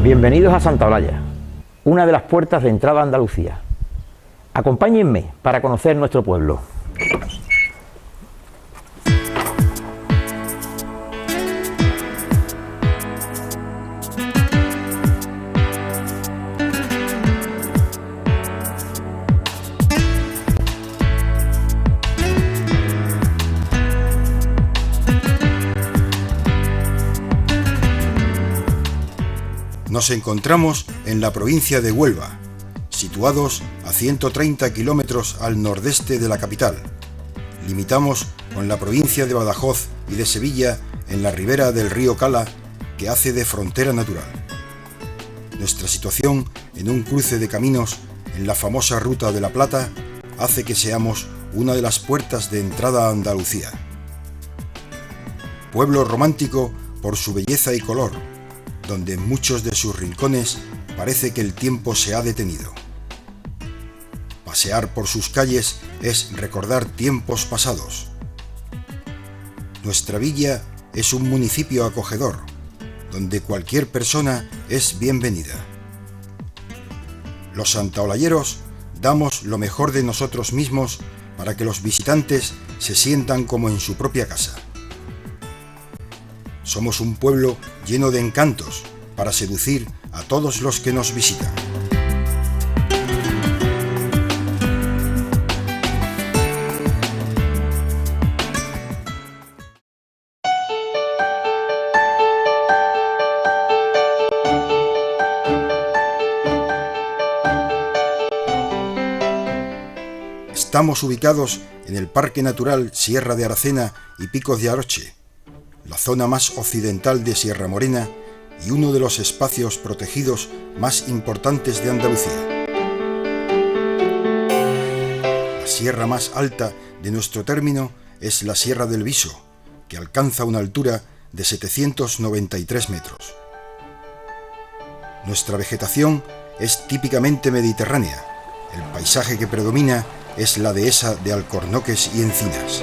Bienvenidos a Santa Olalla, una de las puertas de entrada a Andalucía. Acompáñenme para conocer nuestro pueblo. Nos encontramos en la provincia de Huelva, situados a 130 kilómetros al nordeste de la capital. Limitamos con la provincia de Badajoz y de Sevilla en la ribera del río Cala, que hace de frontera natural. Nuestra situación en un cruce de caminos en la famosa Ruta de la Plata hace que seamos una de las puertas de entrada a Andalucía. Pueblo romántico por su belleza y color, donde en muchos de sus rincones parece que el tiempo se ha detenido. Pasear por sus calles es recordar tiempos pasados. Nuestra villa es un municipio acogedor, donde cualquier persona es bienvenida. Los santaolalleros damos lo mejor de nosotros mismos para que los visitantes se sientan como en su propia casa. Somos un pueblo lleno de encantos para seducir a todos los que nos visitan. Estamos ubicados en el Parque Natural Sierra de Aracena y Picos de Aroche, la zona más occidental de Sierra Morena y uno de los espacios protegidos más importantes de Andalucía. La sierra más alta de nuestro término es la Sierra del Viso, que alcanza una altura de 793 metros. Nuestra vegetación es típicamente mediterránea. El paisaje que predomina es la dehesa de alcornoques y encinas.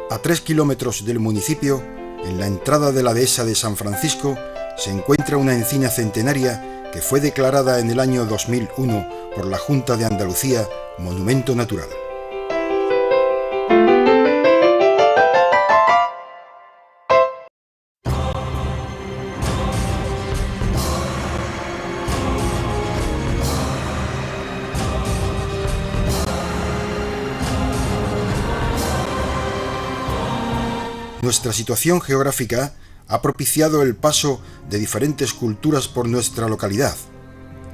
A 3 kilómetros del municipio, en la entrada de la dehesa de San Francisco, se encuentra una encina centenaria que fue declarada en el año 2001 por la Junta de Andalucía Monumento Natural. Nuestra situación geográfica ha propiciado el paso de diferentes culturas por nuestra localidad,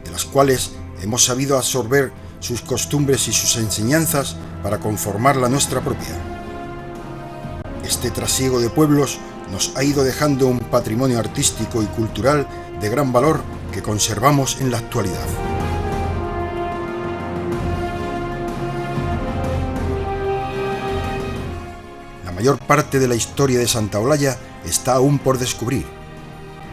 de las cuales hemos sabido absorber sus costumbres y sus enseñanzas para conformar la nuestra propia. Este trasiego de pueblos nos ha ido dejando un patrimonio artístico y cultural de gran valor que conservamos en la actualidad. La mayor parte de la historia de Santa Olalla está aún por descubrir.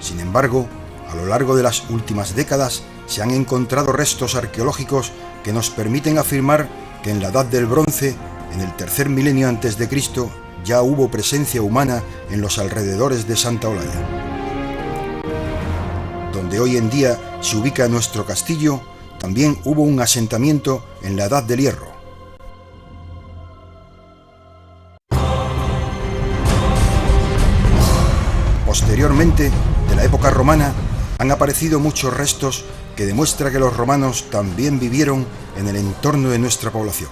Sin embargo, a lo largo de las últimas décadas se han encontrado restos arqueológicos que nos permiten afirmar que en la Edad del Bronce, en el tercer milenio antes de Cristo, ya hubo presencia humana en los alrededores de Santa Olalla. Donde hoy en día se ubica nuestro castillo, también hubo un asentamiento en la Edad del Hierro. Posteriormente, de la época romana, han aparecido muchos restos que demuestran que los romanos también vivieron en el entorno de nuestra población.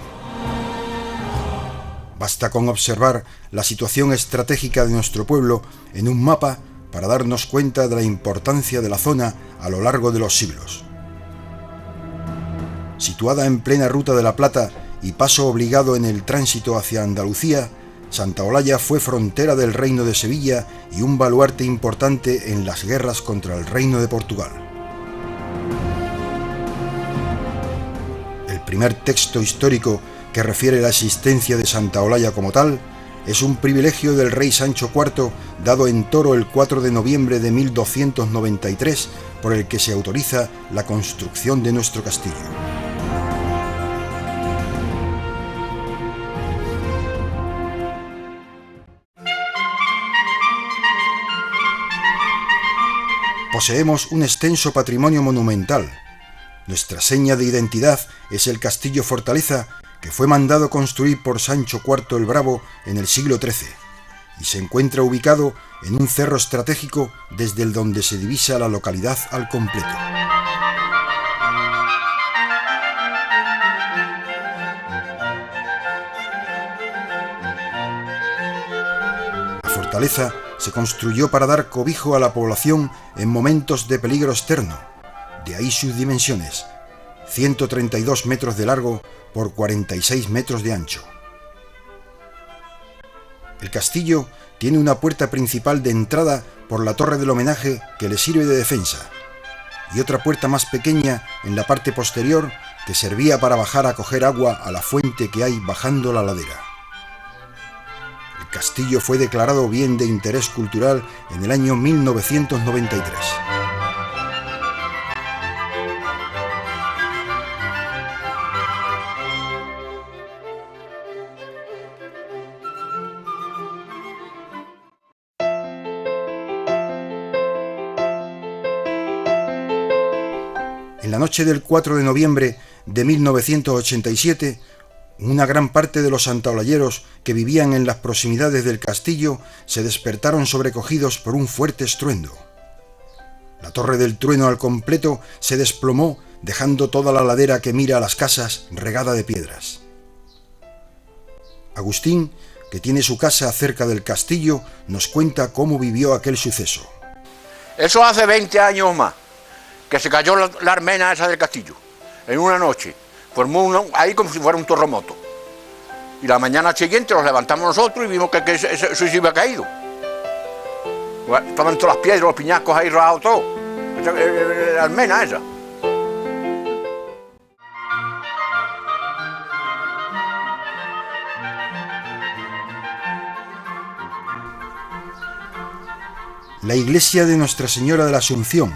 Basta con observar la situación estratégica de nuestro pueblo en un mapa para darnos cuenta de la importancia de la zona a lo largo de los siglos. Situada en plena Ruta de la Plata y paso obligado en el tránsito hacia Andalucía, Santa Olalla fue frontera del Reino de Sevilla y un baluarte importante en las guerras contra el Reino de Portugal. primer texto histórico que refiere la existencia de Santa Olalla como tal, es un privilegio del rey Sancho IV dado en Toro el 4 de noviembre de 1293, por el que se autoriza la construcción de nuestro castillo. Poseemos un extenso patrimonio monumental. Nuestra seña de identidad es el castillo fortaleza que fue mandado construir por Sancho IV el Bravo en el siglo XIII y se encuentra ubicado en un cerro estratégico desde el donde se divisa la localidad al completo. La fortaleza se construyó para dar cobijo a la población en momentos de peligro externo, de ahí sus dimensiones, 132 metros de largo por 46 metros de ancho. El castillo tiene una puerta principal de entrada por la torre del homenaje que le sirve de defensa, y otra puerta más pequeña en la parte posterior que servía para bajar a coger agua a la fuente que hay bajando la ladera. El castillo fue declarado bien de interés cultural en el año 1993. En la noche del 4 de noviembre de 1987, una gran parte de los santaolayeros que vivían en las proximidades del castillo se despertaron sobrecogidos por un fuerte estruendo. La torre del trueno al completo se desplomó, dejando toda la ladera que mira a las casas regada de piedras. Agustín, que tiene su casa cerca del castillo, nos cuenta cómo vivió aquel suceso. Eso hace 20 años más, que se cayó la almena esa del castillo, en una noche. Formó ahí como si fuera un terremoto. Y la mañana siguiente nos levantamos nosotros y vimos que eso se iba caído. Estaban todas las piedras, los piñascos ahí rajados todo. La almena esa. La iglesia de Nuestra Señora de la Asunción,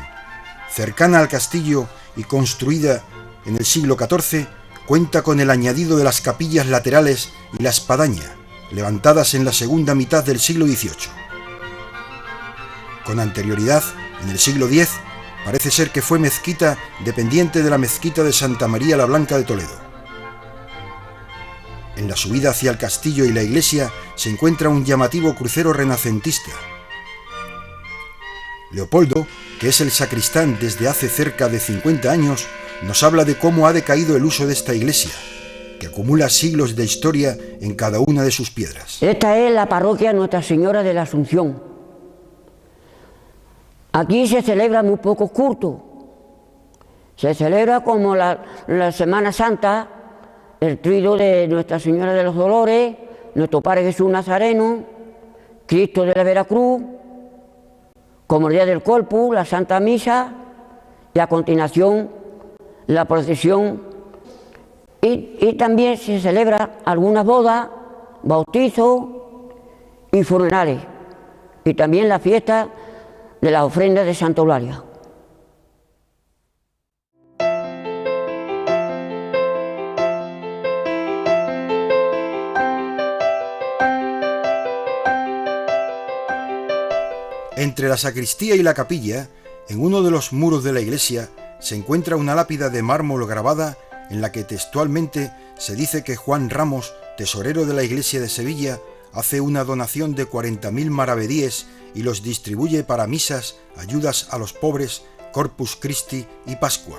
cercana al castillo y construida en el siglo XIV, cuenta con el añadido de las capillas laterales y la espadaña, levantadas en la segunda mitad del siglo XVIII. Con anterioridad, en el siglo X, parece ser que fue mezquita dependiente de la mezquita de Santa María la Blanca de Toledo. En la subida hacia el castillo y la iglesia se encuentra un llamativo crucero renacentista. Leopoldo, que es el sacristán desde hace cerca de 50 años, nos habla de cómo ha decaído el uso de esta iglesia, que acumula siglos de historia en cada una de sus piedras. Esta es la parroquia Nuestra Señora de la Asunción. Aquí se celebra muy pocos cultos. Se celebra como la Semana Santa, el trido de Nuestra Señora de los Dolores, nuestro Padre Jesús Nazareno, Cristo de la Veracruz, como el Día del Corpus, la Santa Misa, y a continuación la procesión, y también se celebra algunas bodas, bautizos y funerales, y también la fiesta de las ofrendas de Santa Eulalia. Entre la sacristía y la capilla, en uno de los muros de la iglesia, se encuentra una lápida de mármol grabada en la que textualmente se dice que Juan Ramos, tesorero de la iglesia de Sevilla, hace una donación de 40.000 maravedíes y los distribuye para misas, ayudas a los pobres, Corpus Christi y Pascua.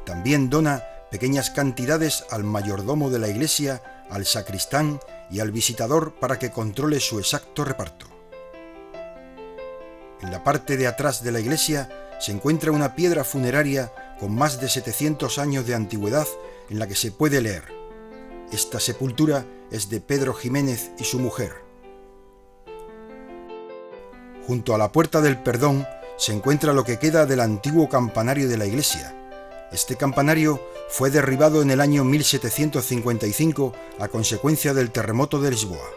También dona pequeñas cantidades al mayordomo de la iglesia, al sacristán y al visitador para que controle su exacto reparto. En la parte de atrás de la iglesia se encuentra una piedra funeraria con más de 700 años de antigüedad en la que se puede leer: esta sepultura es de Pedro Jiménez y su mujer. Junto a la Puerta del Perdón se encuentra lo que queda del antiguo campanario de la iglesia, Este campanario fue derribado en el año 1755 a consecuencia del terremoto de Lisboa.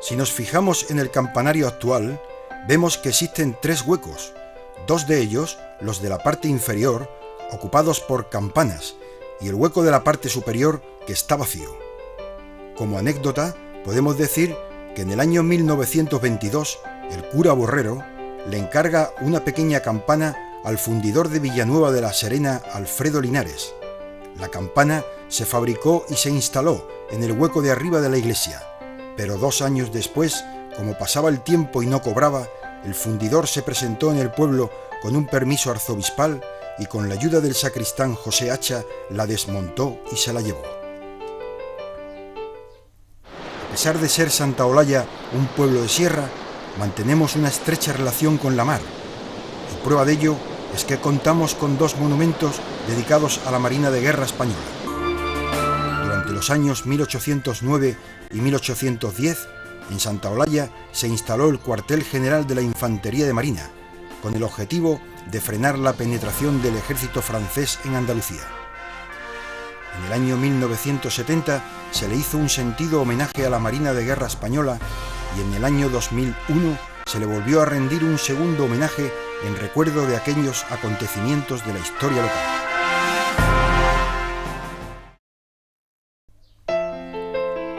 Si nos fijamos en el campanario actual, vemos que existen 3 huecos, 2 de ellos, los de la parte inferior, ocupados por campanas, y el hueco de la parte superior que está vacío. Como anécdota, podemos decir que en el año 1922 el cura Borrero le encarga una pequeña campana al fundidor de Villanueva de la Serena, Alfredo Linares. La campana se fabricó y se instaló en el hueco de arriba de la iglesia, pero 2 años después, como pasaba el tiempo y no cobraba, el fundidor se presentó en el pueblo con un permiso arzobispal y con la ayuda del sacristán José Hacha la desmontó y se la llevó. A pesar de ser Santa Olalla un pueblo de sierra, mantenemos una estrecha relación con la mar, y prueba de ello es que contamos con 2 monumentos dedicados a la Marina de Guerra española. Durante los años 1809 y 1810, en Santa Olalla se instaló el cuartel general de la Infantería de Marina, con el objetivo de frenar la penetración del ejército francés en Andalucía. En el año 1970 se le hizo un sentido homenaje a la Marina de Guerra española y en el año 2001 se le volvió a rendir un segundo homenaje en recuerdo de aquellos acontecimientos de la historia local.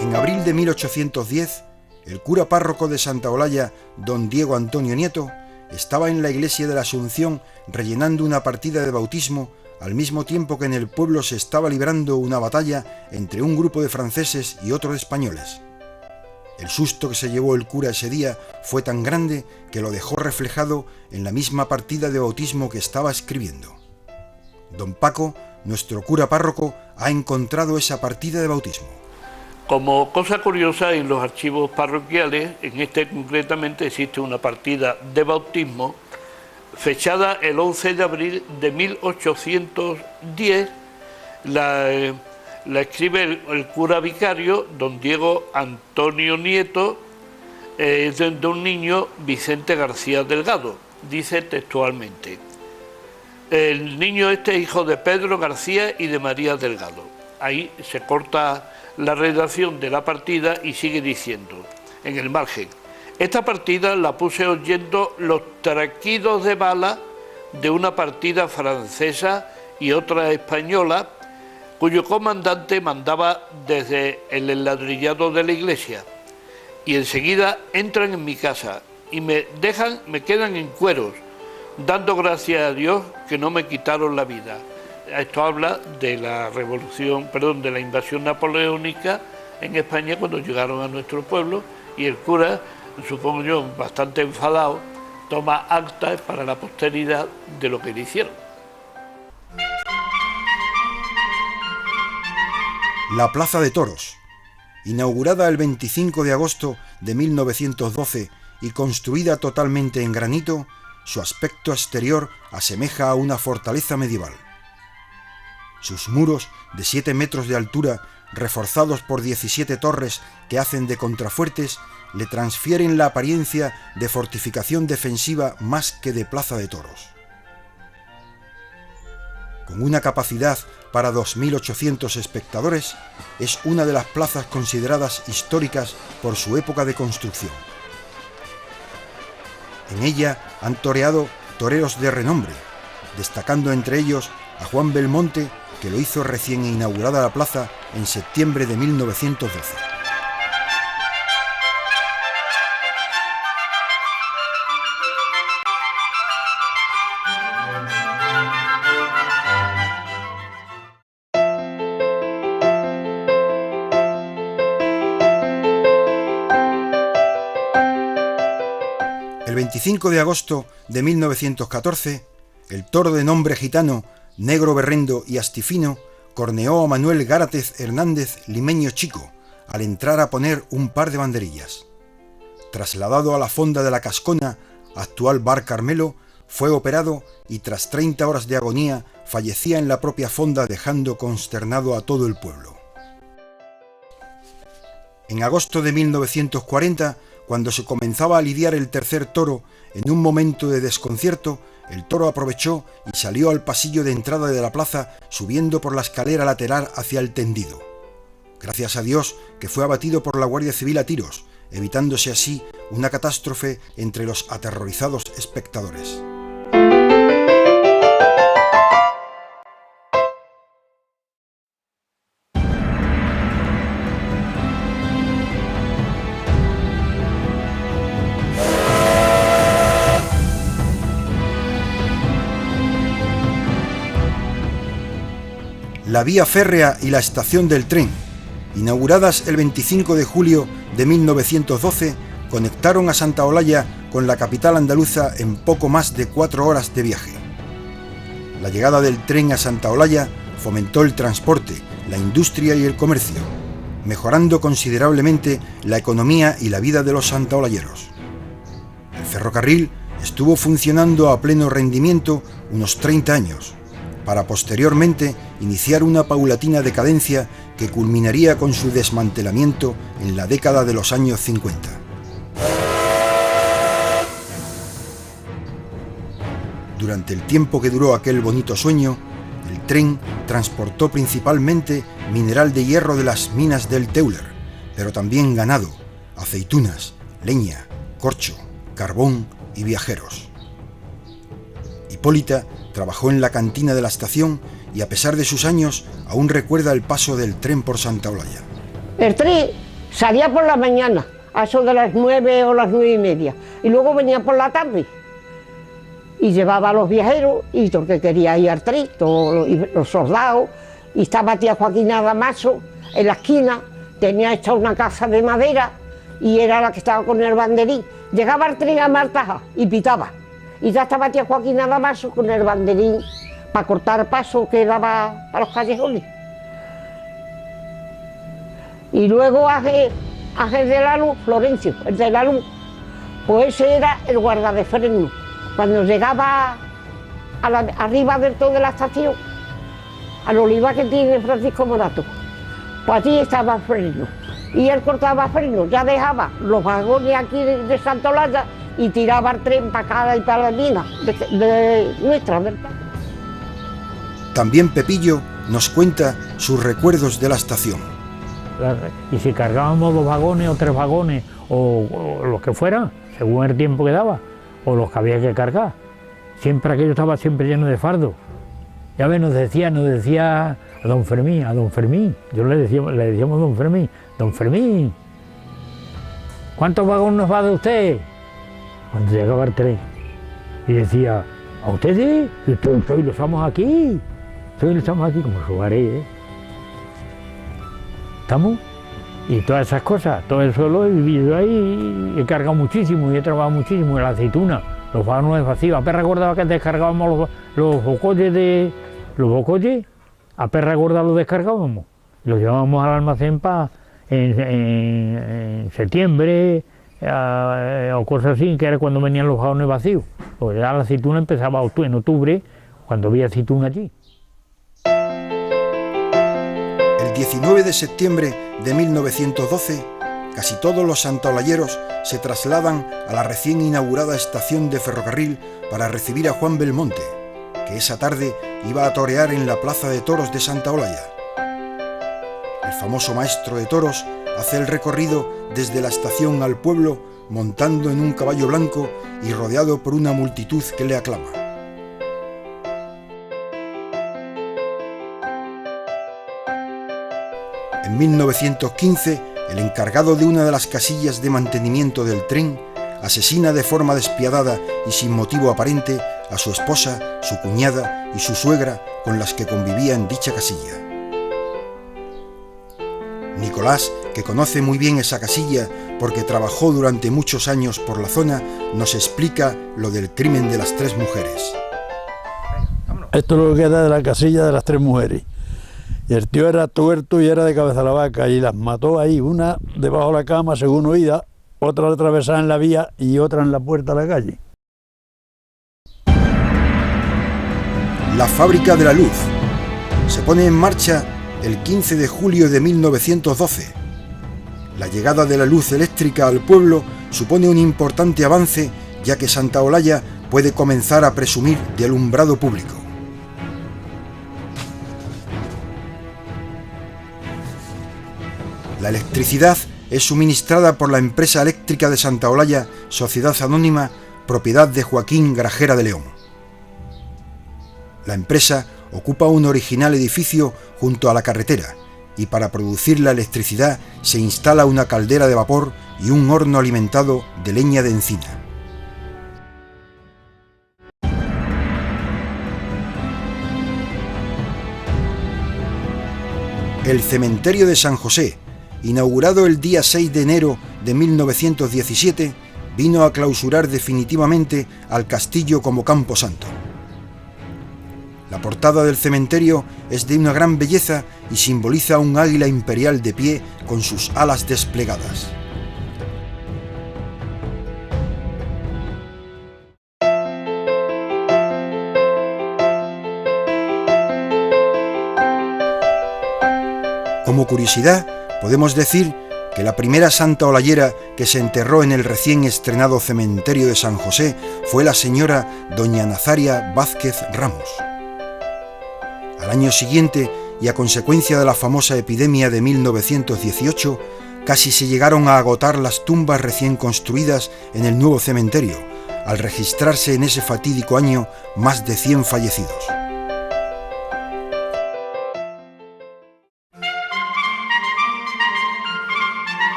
En abril de 1810, el cura párroco de Santa Olalla, don Diego Antonio Nieto, estaba en la iglesia de la Asunción rellenando una partida de bautismo al mismo tiempo que en el pueblo se estaba librando una batalla entre un grupo de franceses y otro de españoles. El susto que se llevó el cura ese día fue tan grande que lo dejó reflejado en la misma partida de bautismo que estaba escribiendo. Don Paco, nuestro cura párroco, ha encontrado esa partida de bautismo. Como cosa curiosa, en los archivos parroquiales, en este concretamente existe una partida de bautismo fechada el 11 de abril de 1810, la escribe el cura vicario, don Diego Antonio Nieto, de un niño, Vicente García Delgado. Dice textualmente: el niño este es hijo de Pedro García y de María Delgado. Ahí se corta la redacción de la partida y sigue diciendo, en el margen: esta partida la puse oyendo los traquidos de bala de una partida francesa y otra española, cuyo comandante mandaba desde el enladrillado de la iglesia, y enseguida entran en mi casa y me quedan en cueros, dando gracias a Dios que no me quitaron la vida. Esto habla de la de la invasión napoleónica en España cuando llegaron a nuestro pueblo, y el cura, supongo yo, bastante enfadado, toma actas para la posteridad de lo que le hicieron. La Plaza de Toros, inaugurada el 25 de agosto de 1912 y construida totalmente en granito, su aspecto exterior asemeja a una fortaleza medieval. Sus muros, de 7 metros de altura, reforzados por 17 torres que hacen de contrafuertes, le transfieren la apariencia de fortificación defensiva más que de plaza de toros. Con una capacidad para 2.800 espectadores, es una de las plazas consideradas históricas por su época de construcción. En ella han toreado toreros de renombre, destacando entre ellos a Juan Belmonte, que lo hizo recién inaugurada la plaza en septiembre de 1912. El 25 de agosto de 1914, el toro de nombre gitano Negro Berrendo y Astifino corneó a Manuel Gárate Hernández Limeño Chico al entrar a poner un par de banderillas. Trasladado a la fonda de la Cascona, actual Bar Carmelo, fue operado y tras 30 horas de agonía fallecía en la propia fonda, dejando consternado a todo el pueblo. En agosto de 1940, cuando se comenzaba a lidiar el tercer toro, en un momento de desconcierto, el toro aprovechó y salió al pasillo de entrada de la plaza, subiendo por la escalera lateral hacia el tendido. Gracias a Dios que fue abatido por la Guardia Civil a tiros, evitándose así una catástrofe entre los aterrorizados espectadores. La vía férrea y la estación del tren, inauguradas el 25 de julio de 1912, conectaron a Santa Olalla con la capital andaluza en poco más de 4 horas de viaje. La llegada del tren a Santa Olalla fomentó el transporte, la industria y el comercio, mejorando considerablemente la economía y la vida de los santaolayeros. El ferrocarril estuvo funcionando a pleno rendimiento unos 30 años, para posteriormente iniciar una paulatina decadencia que culminaría con su desmantelamiento en la década de los años 50. Durante el tiempo que duró aquel bonito sueño, el tren transportó principalmente mineral de hierro de las minas del Teuler, pero también ganado, aceitunas, leña, corcho, carbón y viajeros. Hipólita trabajó en la cantina de la estación y a pesar de sus años aún recuerda el paso del tren por Santa Olalla. El tren salía por la mañana, a eso de las 9 o las 9:30, y luego venía por la tarde y llevaba a los viajeros y todo el que quería ir al tren, todos los soldados, y estaba tía Joaquina Damaso en la esquina, tenía hecha una casa de madera y era la que estaba con el banderín. Llegaba el tren a Martaja y pitaba. Y ya estaba tía Joaquina Damaso con el banderín para cortar paso que daba a los callejones. Y luego Ángel de la Luz, Florencio, el de la Luz, pues ese era el guarda de freno. Cuando llegaba arriba del todo de la estación, al olivar que tiene Francisco Morato, pues allí estaba el freno. Y él cortaba freno, ya dejaba los vagones aquí de Santa Olalla y tiraba el tren para acá y para la mina de nuestra, ¿verdad? También Pepillo nos cuenta sus recuerdos de la estación. Y si cargábamos 2 vagones o 3 vagones o los que fueran, según el tiempo que daba, o los que había que cargar, siempre aquello estaba siempre lleno de fardo. Ya ves, nos decía a don Fermín, yo le decíamos don Fermín, ¿cuántos vagones nos va de usted? Cuando llegaba el tren, y decía, ¿a ustedes? Hoy lo estamos aquí, como su haré, ¿Estamos? Y todas esas cosas, todo eso lo he vivido ahí, he cargado muchísimo y he trabajado muchísimo en la aceituna, los vagones vacíos. Apenas recordaba que descargábamos los bocolles a perra gorda los descargábamos, los llevábamos al almacén en septiembre, o cosas así, que era cuando venían los vagones vacíos. Pues ya la aceituna empezaba en octubre, cuando había aceituna allí. El 19 de septiembre de 1912, casi todos los santaolayeros se trasladan a la recién inaugurada estación de ferrocarril para recibir a Juan Belmonte, que esa tarde iba a torear en la plaza de toros de Santa Olalla. El famoso maestro de toros hace el recorrido desde la estación al pueblo montando en un caballo blanco y rodeado por una multitud que le aclama. En 1915, el encargado de una de las casillas de mantenimiento del tren asesina de forma despiadada y sin motivo aparente a su esposa, su cuñada y su suegra con las que convivía en dicha casilla. Nicolás, que conoce muy bien esa casilla porque trabajó durante muchos años por la zona, nos explica lo del crimen de las 3 mujeres. Esto es lo que queda de la casilla de las 3 mujeres. Y el tío era tuerto y era de cabeza a la vaca y las mató ahí, una debajo de la cama según oída, otra atravesada en la vía y otra en la puerta de la calle. La fábrica de la luz se pone en marcha el 15 de julio de 1912. La llegada de la luz eléctrica al pueblo supone un importante avance, ya que Santa Olalla puede comenzar a presumir de alumbrado público. La electricidad es suministrada por la Empresa Eléctrica de Santa Olalla, Sociedad Anónima, propiedad de Joaquín Grajera de León. La empresa ocupa un original edificio junto a la carretera y para producir la electricidad se instala una caldera de vapor y un horno alimentado de leña de encina. El cementerio de San José, inaugurado el día 6 de enero de 1917, vino a clausurar definitivamente al castillo como camposanto. La portada del cementerio es de una gran belleza y simboliza un águila imperial de pie con sus alas desplegadas. Como curiosidad, podemos decir que la primera santa olayera que se enterró en el recién estrenado cementerio de San José fue la señora doña Nazaria Vázquez Ramos. Al año siguiente, y a consecuencia de la famosa epidemia de 1918, casi se llegaron a agotar las tumbas recién construidas en el nuevo cementerio, al registrarse en ese fatídico año más de 100 fallecidos.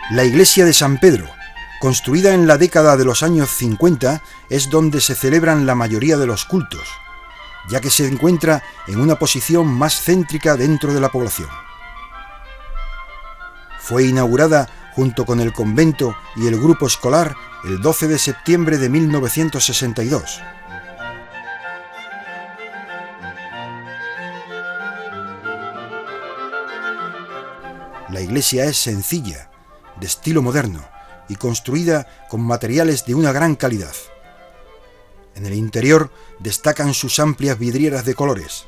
La iglesia de San Pedro, construida en la década de los años 50, es donde se celebran la mayoría de los cultos, ya que se encuentra en una posición más céntrica dentro de la población. Fue inaugurada junto con el convento y el grupo escolar el 12 de septiembre de 1962. La iglesia es sencilla, de estilo moderno y construida con materiales de una gran calidad. En el interior destacan sus amplias vidrieras de colores.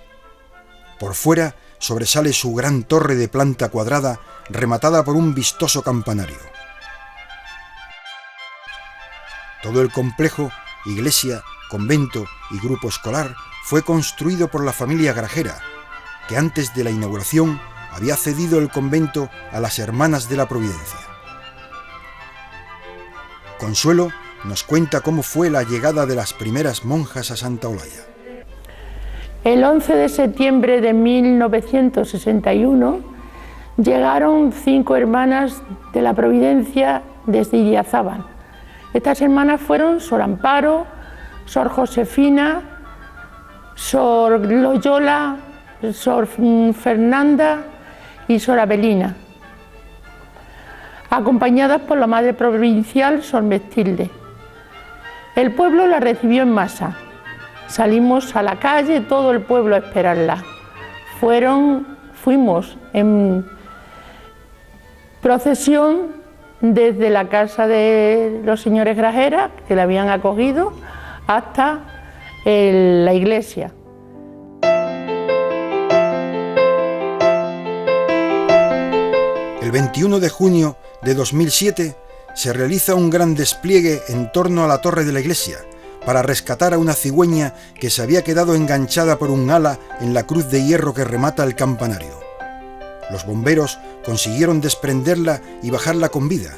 Por fuera sobresale su gran torre de planta cuadrada rematada por un vistoso campanario. Todo el complejo, iglesia, convento y grupo escolar, fue construido por la familia Grajera, que antes de la inauguración había cedido el convento a las Hermanas de la Providencia. Consuelo nos cuenta cómo fue la llegada de las primeras monjas a Santa Olalla. El 11 de septiembre de 1961 llegaron 5 hermanas de la Providencia desde Idiazábal. Estas hermanas fueron Sor Amparo, Sor Josefina, Sor Loyola, Sor Fernanda y Sor Abelina, acompañadas por la madre provincial Sor Mestilde. El pueblo la recibió en masa. Salimos a la calle, todo el pueblo a esperarla. Fuimos en procesión desde la casa de los señores Grajera, que la habían acogido, hasta la iglesia. El 21 de junio de 2007 se realiza un gran despliegue en torno a la torre de la iglesia para rescatar a una cigüeña que se había quedado enganchada por un ala en la cruz de hierro que remata el campanario. Los bomberos consiguieron desprenderla y bajarla con vida,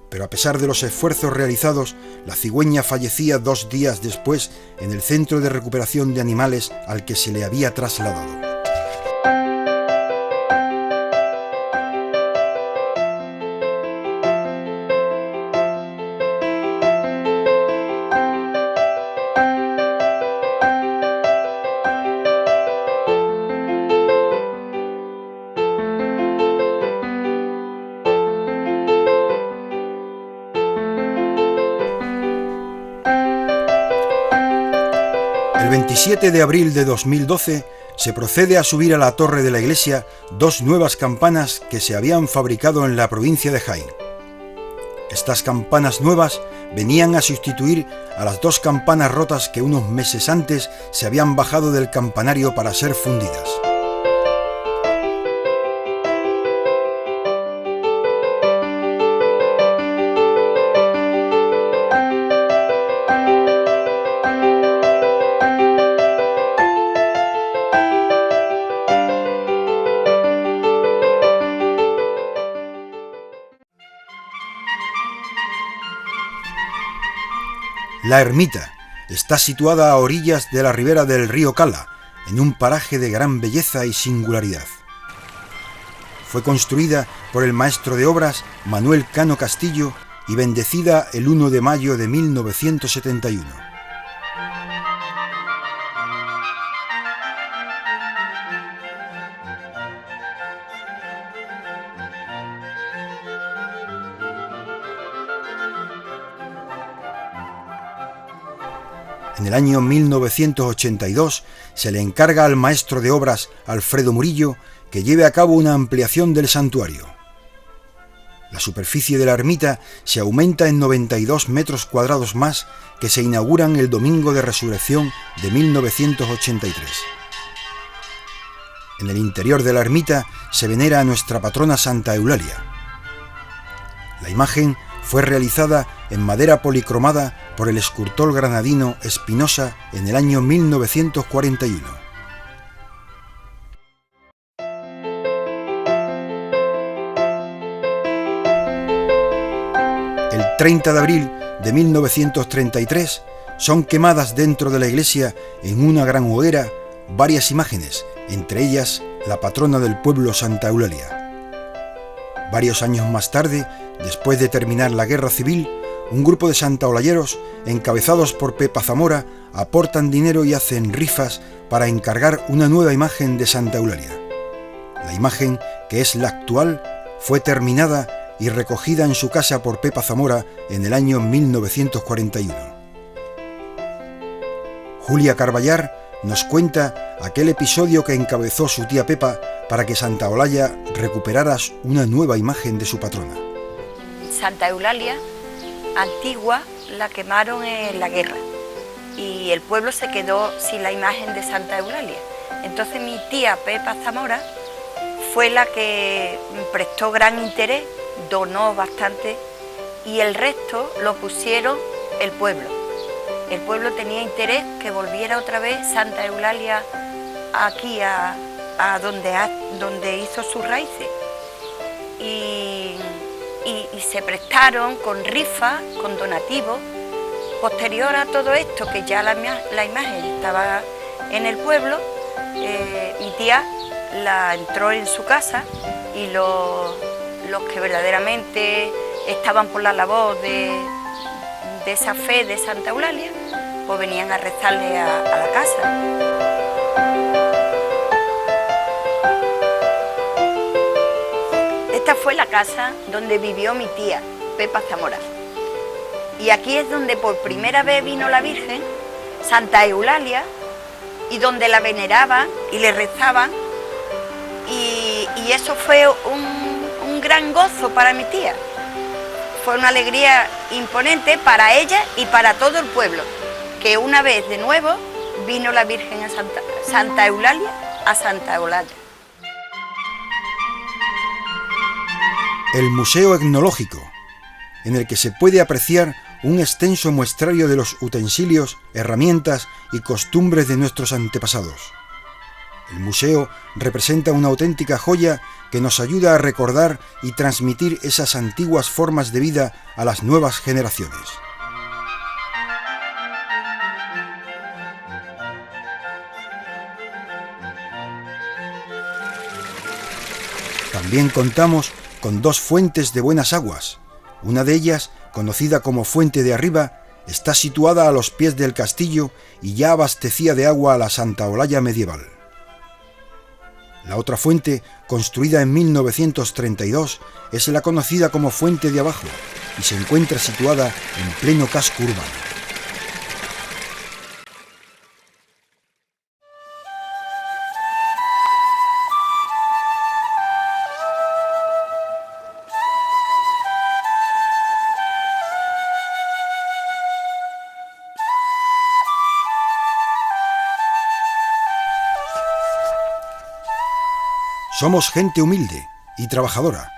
pero a pesar de los esfuerzos realizados, la cigüeña fallecía 2 días después en el centro de recuperación de animales al que se le había trasladado. El 27 de abril de 2012 se procede a subir a la torre de la iglesia 2 nuevas campanas que se habían fabricado en la provincia de Jaén. Estas campanas nuevas venían a sustituir a las 2 campanas rotas que unos meses antes se habían bajado del campanario para ser fundidas. La ermita está situada a orillas de la ribera del río Cala, en un paraje de gran belleza y singularidad. Fue construida por el maestro de obras Manuel Cano Castillo y bendecida el 1 de mayo de 1971. En el año 1982 se le encarga al maestro de obras Alfredo Murillo que lleve a cabo una ampliación del santuario. La superficie de la ermita se aumenta en 92 metros cuadrados más, que se inauguran el Domingo de Resurrección de 1983. En el interior de la ermita se venera a nuestra patrona Santa Eulalia. La imagen fue realizada en madera policromada por el escultor granadino Espinosa en el año 1941. El 30 de abril de 1933 son quemadas dentro de la iglesia en una gran hoguera varias imágenes, entre ellas la patrona del pueblo Santa Eulalia. Varios años más tarde, después de terminar la guerra civil, un grupo de santaolayeros, encabezados por Pepa Zamora, aportan dinero y hacen rifas para encargar una nueva imagen de Santa Eulalia. La imagen, que es la actual, fue terminada y recogida en su casa por Pepa Zamora en el año 1941. Julia Carballar nos cuenta aquel episodio que encabezó su tía Pepa para que Santa Olalla recuperara una nueva imagen de su patrona. Santa Eulalia, antigua, la quemaron en la guerra y el pueblo se quedó sin la imagen de Santa Eulalia. Entonces mi tía Pepa Zamora fue la que prestó gran interés, donó bastante y el resto lo pusieron el pueblo. El pueblo tenía interés que volviera otra vez Santa Eulalia aquí a donde hizo sus raíces. Y se prestaron con rifas, con donativos. Posterior a todo esto, que ya la imagen estaba en el pueblo, mi tía la entró en su casa y los que verdaderamente estaban por la labor de esa fe de Santa Eulalia, pues venían a rezarle a la casa. Esta fue la casa donde vivió mi tía, Pepa Zamora. Y aquí es donde por primera vez vino la Virgen, Santa Eulalia, y donde la veneraban y le rezaban. Y eso fue un gran gozo para mi tía. Fue una alegría imponente para ella y para todo el pueblo, que una vez de nuevo vino la Virgen a Santa Eulalia a Santa Eulalia. El Museo Etnológico, en el que se puede apreciar un extenso muestrario de los utensilios, herramientas y costumbres de nuestros antepasados. El museo representa una auténtica joya que nos ayuda a recordar y transmitir esas antiguas formas de vida a las nuevas generaciones. También contamos con dos fuentes de buenas aguas. Una de ellas, conocida como Fuente de Arriba, está situada a los pies del castillo y ya abastecía de agua a la Santa Olalla medieval. La otra fuente, construida en 1932, es la conocida como Fuente de Abajo y se encuentra situada en pleno casco urbano. Somos gente humilde y trabajadora.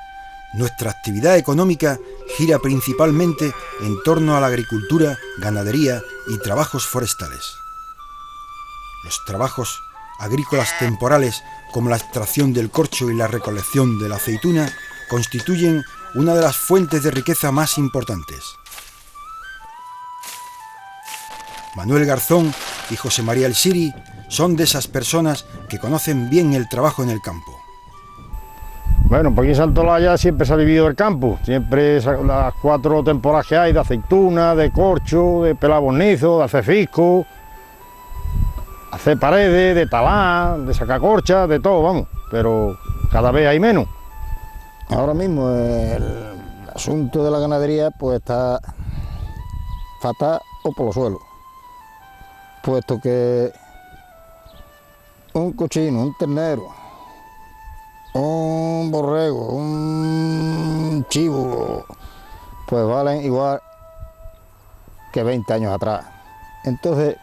Nuestra actividad económica gira principalmente en torno a la agricultura, ganadería y trabajos forestales. Los trabajos agrícolas temporales, como la extracción del corcho y la recolección de la aceituna, constituyen una de las fuentes de riqueza más importantes. Manuel Garzón y José María El Siri son de esas personas que conocen bien el trabajo en el campo. Bueno, pues aquí en Santolaya siempre se ha vivido el campo, siempre las 4 temporadas que hay de aceituna, de corcho, de pelabonizo, de hacer fisco, hacer paredes, de talar, de sacar corchas, de todo, vamos, pero cada vez hay menos. Ahora mismo el asunto de la ganadería pues está fatal o por los suelos, puesto que un cochino, un ternero, un borrego, un chivo, pues valen igual que 20 años atrás. Entonces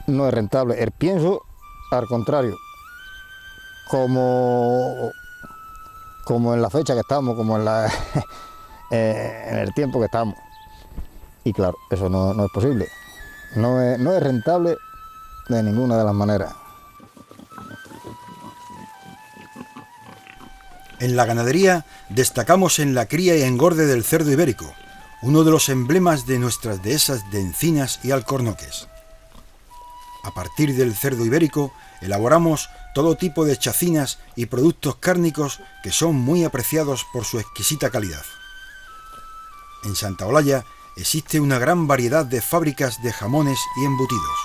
no es rentable. El pienso, al contrario, como en la fecha que estamos, como en el tiempo que estamos. Y claro, eso no es posible. No es rentable de ninguna de las maneras. En la ganadería destacamos en la cría y engorde del cerdo ibérico, uno de los emblemas de nuestras dehesas de Encinas y Alcornoques. A partir del cerdo ibérico elaboramos todo tipo de chacinas y productos cárnicos que son muy apreciados por su exquisita calidad. En Santa Olalla existe una gran variedad de fábricas de jamones y embutidos.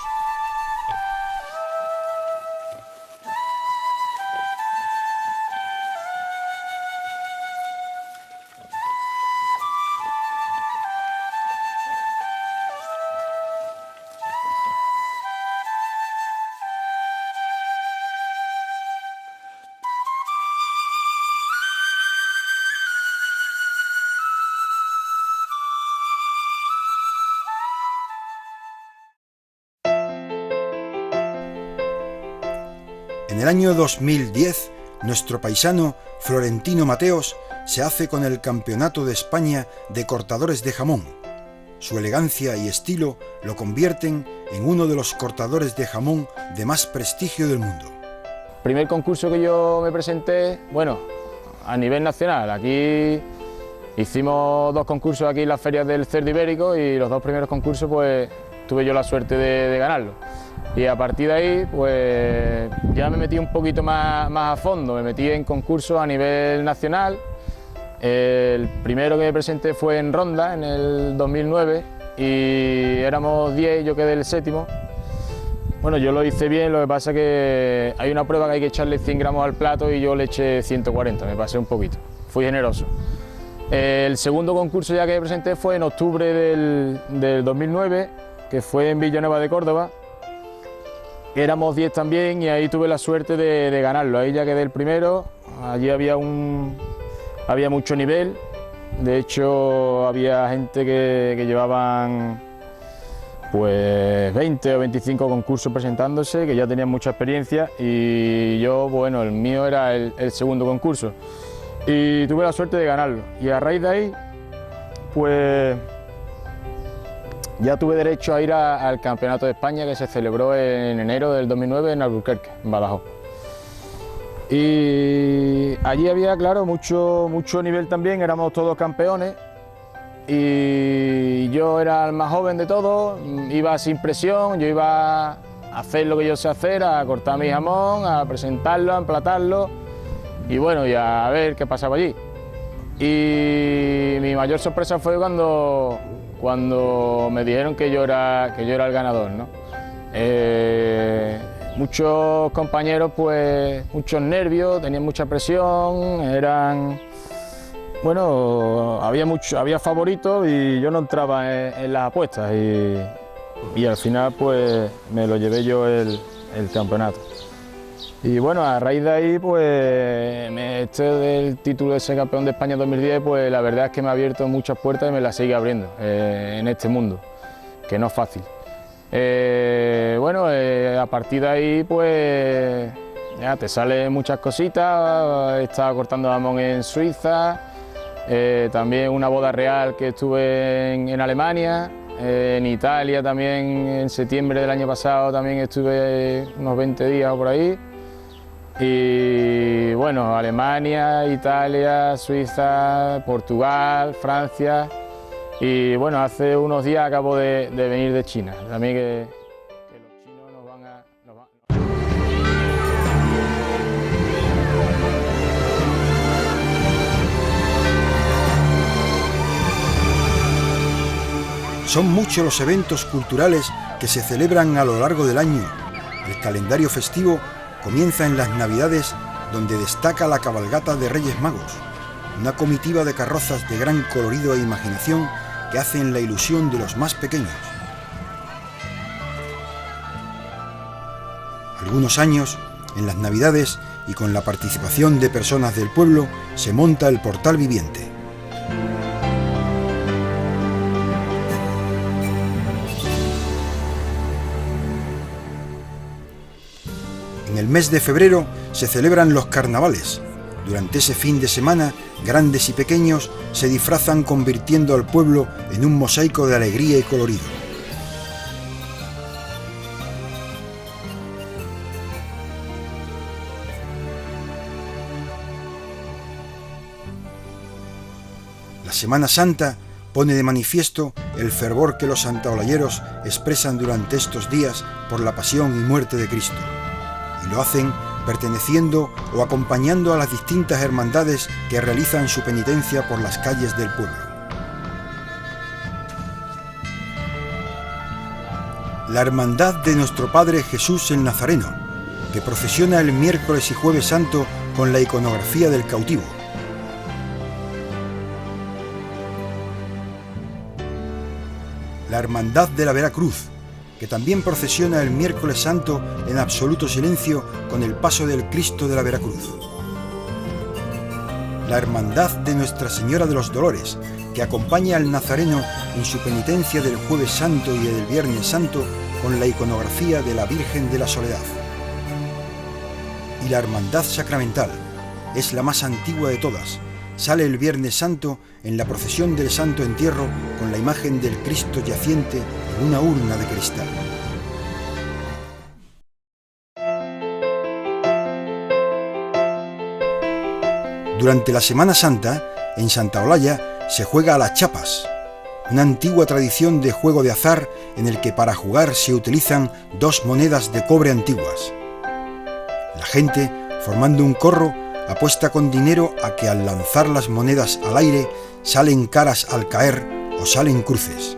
En el año 2010, nuestro paisano Florentino Mateos se hace con el Campeonato de España de Cortadores de Jamón. Su elegancia y estilo lo convierten en uno de los cortadores de jamón de más prestigio del mundo. Primer concurso que yo me presenté, bueno, a nivel nacional. Aquí hicimos 2 concursos aquí en las ferias del cerdo ibérico y los 2 primeros concursos pues tuve yo la suerte de ganarlos. Y a partir de ahí, pues ya me metí un poquito más a fondo, me metí en concursos a nivel nacional. El primero que me presenté fue en Ronda, en el 2009, y éramos 10, yo quedé el 7º. Bueno, yo lo hice bien, lo que pasa es que hay una prueba que hay que echarle 100 gramos al plato y yo le eché 140, me pasé un poquito, fui generoso. El segundo concurso ya que me presenté fue en octubre del 2009, que fue en Villanueva de Córdoba. Éramos 10 también y ahí tuve la suerte de ganarlo, ahí ya quedé el primero. Allí había mucho nivel, de hecho había gente que llevaban pues 20 o 25 concursos presentándose, que ya tenían mucha experiencia, y yo, bueno, el mío era el segundo concurso y tuve la suerte de ganarlo. Y a raíz de ahí, pues ya tuve derecho a ir al Campeonato de España que se celebró en enero del 2009 en Albuquerque, en Badajoz. Y allí había, claro, mucho nivel también, éramos todos campeones y yo era el más joven de todos, iba sin presión, yo iba a hacer lo que yo sé hacer, a cortar mi jamón, a presentarlo, a emplatarlo y bueno, y a ver qué pasaba allí. Y mi mayor sorpresa fue cuando me dijeron que yo era el ganador, ¿no? Muchos compañeros, pues, muchos nervios, tenían mucha presión, bueno, había favoritos y yo no entraba en las apuestas y al final, pues, me lo llevé yo el campeonato. Y bueno, a raíz de ahí, pues, este del título de ser campeón de España 2010, pues la verdad es que me ha abierto muchas puertas y me las sigue abriendo en este mundo, que no es fácil. Bueno, a partir de ahí, pues, ya te salen muchas cositas. He estado cortando jamón en Suiza, también una boda real que estuve en Alemania, en Italia también en septiembre del año pasado también estuve unos 20 días o por ahí. Y bueno, Alemania, Italia, Suiza, Portugal, Francia Y bueno, hace unos días acabo de venir de China, también que los chinos nos van a... Son muchos los eventos culturales que se celebran a lo largo del año. El calendario festivo comienza en las Navidades, donde destaca la cabalgata de Reyes Magos, una comitiva de carrozas de gran colorido e imaginación que hacen la ilusión de los más pequeños. Algunos años, en las Navidades y con la participación de personas del pueblo, se monta el portal viviente. En el mes de febrero se celebran los carnavales. Durante ese fin de semana, grandes y pequeños se disfrazan convirtiendo al pueblo en un mosaico de alegría y colorido. La Semana Santa pone de manifiesto el fervor que los santaolayeros expresan durante estos días por la pasión y muerte de Cristo. Y lo hacen perteneciendo o acompañando a las distintas hermandades que realizan su penitencia por las calles del pueblo. La Hermandad de Nuestro Padre Jesús el Nazareno, que procesiona el miércoles y jueves santo con la iconografía del cautivo. La Hermandad de la Veracruz, que también procesiona el miércoles santo en absoluto silencio con el paso del Cristo de la Veracruz. La Hermandad de Nuestra Señora de los Dolores, que acompaña al Nazareno en su penitencia del Jueves Santo y del Viernes Santo con la iconografía de la Virgen de la Soledad. Y la Hermandad Sacramental es la más antigua de todas. Sale el Viernes Santo en la procesión del Santo Entierro con la imagen del Cristo yaciente en una urna de cristal. Durante la Semana Santa, en Santa Olalla se juega a las chapas, una antigua tradición de juego de azar en el que para jugar se utilizan 2 monedas de cobre antiguas. La gente, formando un corro, apuesta con dinero a que al lanzar las monedas al aire salen caras al caer o salen cruces.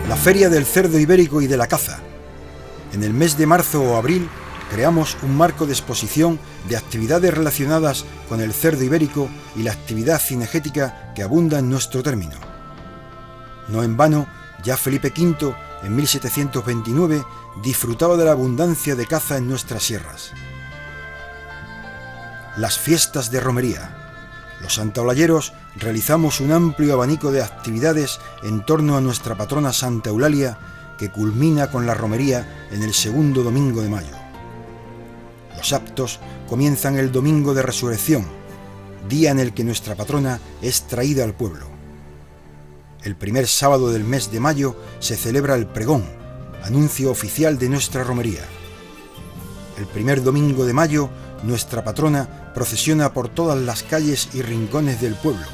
La Feria del Cerdo Ibérico y de la Caza. En el mes de marzo o abril creamos un marco de exposición de actividades relacionadas con el cerdo ibérico y la actividad cinegética que abunda en nuestro término. No en vano, ya Felipe V, en 1729, disfrutaba de la abundancia de caza en nuestras sierras. Las fiestas de romería. Los santaolayeros realizamos un amplio abanico de actividades en torno a nuestra patrona Santa Eulalia, que culmina con la romería en el segundo domingo de mayo. Los actos comienzan el domingo de Resurrección, día en el que nuestra patrona es traída al pueblo. El primer sábado del mes de mayo se celebra el pregón, anuncio oficial de nuestra romería. El primer domingo de mayo, nuestra patrona procesiona por todas las calles y rincones del pueblo.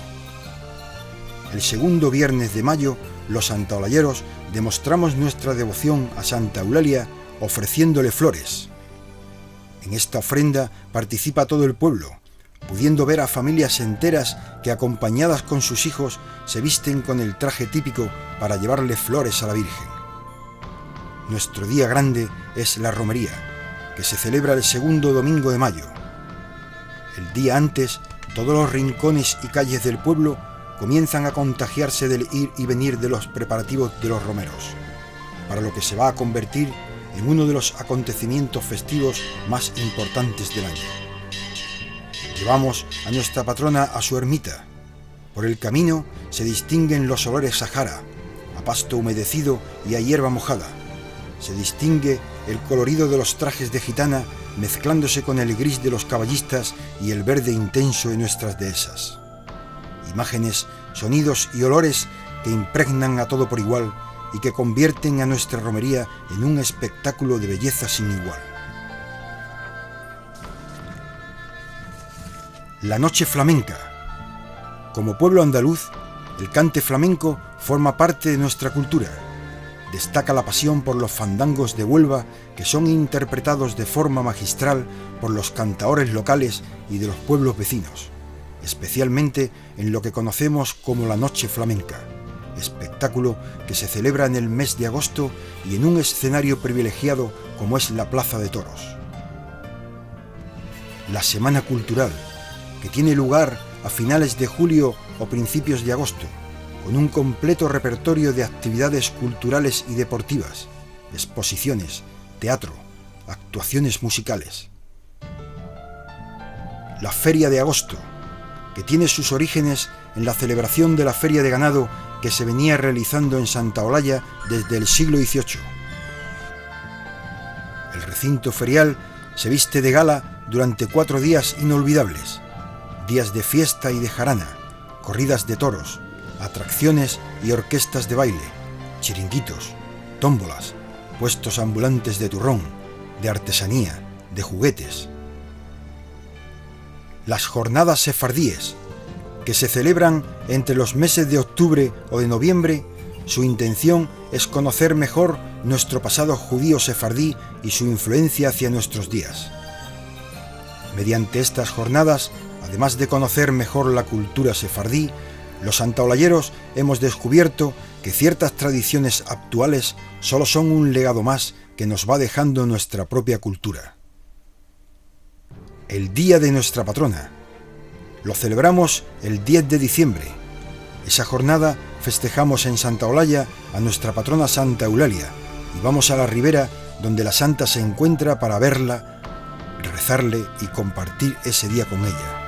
El segundo viernes de mayo, los santaolayeros demostramos nuestra devoción a Santa Eulalia ofreciéndole flores. En esta ofrenda participa todo el pueblo, pudiendo ver a familias enteras que, acompañadas con sus hijos, se visten con el traje típico para llevarle flores a la Virgen. Nuestro día grande es la romería, que se celebra el segundo domingo de mayo. El día antes, todos los rincones y calles del pueblo comienzan a contagiarse del ir y venir de los preparativos de los romeros, para lo que se va a convertir en uno de los acontecimientos festivos más importantes del año. Llevamos a nuestra patrona a su ermita. Por el camino se distinguen los olores a jara, a pasto humedecido y a hierba mojada. Se distingue el colorido de los trajes de gitana mezclándose con el gris de los caballistas y el verde intenso de nuestras dehesas. Imágenes, sonidos y olores que impregnan a todo por igual y que convierten a nuestra romería en un espectáculo de belleza sin igual. La noche flamenca. Como pueblo andaluz, el cante flamenco forma parte de nuestra cultura. Destaca la pasión por los fandangos de Huelva, que son interpretados de forma magistral por los cantaores locales y de los pueblos vecinos, especialmente en lo que conocemos como la Noche Flamenca, espectáculo que se celebra en el mes de agosto y en un escenario privilegiado como es la Plaza de Toros. La Semana Cultural, que tiene lugar a finales de julio o principios de agosto, con un completo repertorio de actividades culturales y deportivas, exposiciones, teatro, actuaciones musicales. La Feria de Agosto, que tiene sus orígenes en la celebración de la Feria de Ganado que se venía realizando en Santa Olalla desde el siglo XVIII. El recinto ferial se viste de gala durante 4 días inolvidables, días de fiesta y de jarana, corridas de toros, atracciones y orquestas de baile, chiringuitos, tómbolas, puestos ambulantes de turrón, de artesanía, de juguetes. Las jornadas sefardíes, que se celebran entre los meses de octubre o de noviembre, su intención es conocer mejor nuestro pasado judío sefardí y su influencia hacia nuestros días. Mediante estas jornadas, además de conocer mejor la cultura sefardí, los santaolayeros hemos descubierto que ciertas tradiciones actuales solo son un legado más que nos va dejando nuestra propia cultura. El Día de nuestra patrona. Lo celebramos el 10 de diciembre. Esa jornada festejamos en Santa Olalla a nuestra patrona Santa Eulalia y vamos a la ribera donde la santa se encuentra para verla, rezarle y compartir ese día con ella.